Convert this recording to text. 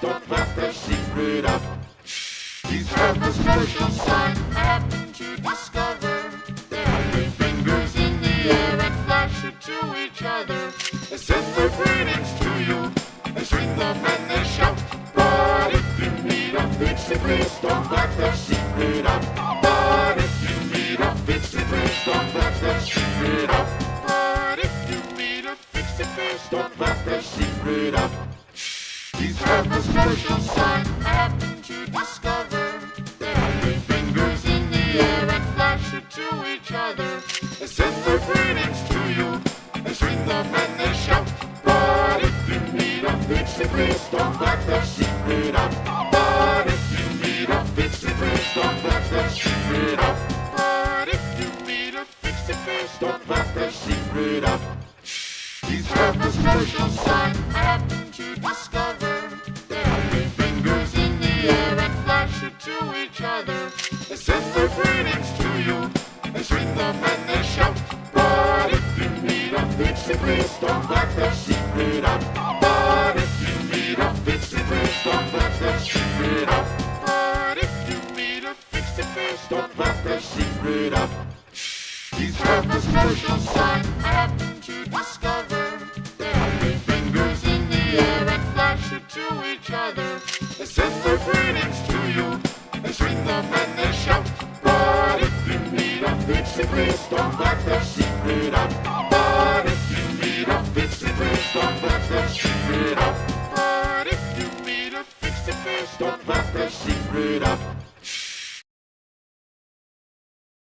don't let the secret out. These have a special sign I happen to discover. They have their fingers in the air and flash it to each other. They send their greetings to you, they swing them and they shout. But if you meet a Fixie, please don't let the secret out. But if you meet a Fixie, please don't let the secret out. But if you meet a Fixie, please don't let the secret out. These have a special sign I happen to discover. They have their fingers in the air and flash it to each other. They send their greetings to you, they swing them and they shout. But if you meet a Fixie, please don't let the secret out. But if you meet a Fixie, please don't let the secret out. But if you meet a Fixie, please don't let the secret out. These have a special sign I happen to discover. They have their fingers in the air and flash it to each other. They send their greetings to you, they swing them and they shout. But if you meet a Fixie, please don't let the secret out. But if you meet a Fixie, please don't let the secret out. But if you meet a Fixie, please don't let the secret out. These have a special sign I happen